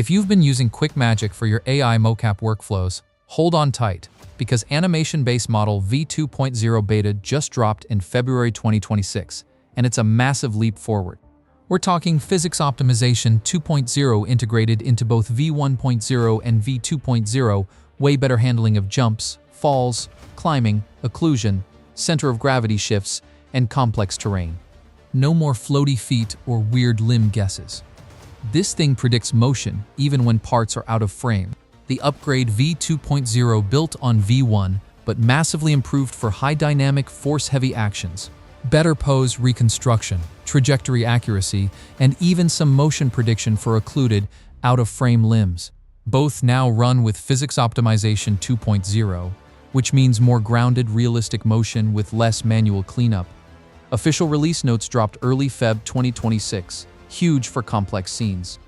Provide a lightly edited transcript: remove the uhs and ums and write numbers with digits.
If you've been using Quick Magic for your AI mocap workflows, hold on tight, because animation-based model v2.0 beta just dropped in February 2026, and it's a massive leap forward. We're talking physics optimization 2.0 integrated into both v1.0 and v2.0, way better handling of jumps, falls, climbing, occlusion, center of gravity shifts, and complex terrain. No more floaty feet or weird limb guesses. This thing predicts motion even when parts are out of frame. The upgrade v2.0 built on v1, but massively improved for high dynamic, force-heavy actions. Better pose reconstruction, trajectory accuracy, and even some motion prediction for occluded, out-of-frame limbs. Both now run with physics optimization 2.0, which means more grounded, realistic motion with less manual cleanup. Official release notes dropped early Feb 2026, huge for complex scenes.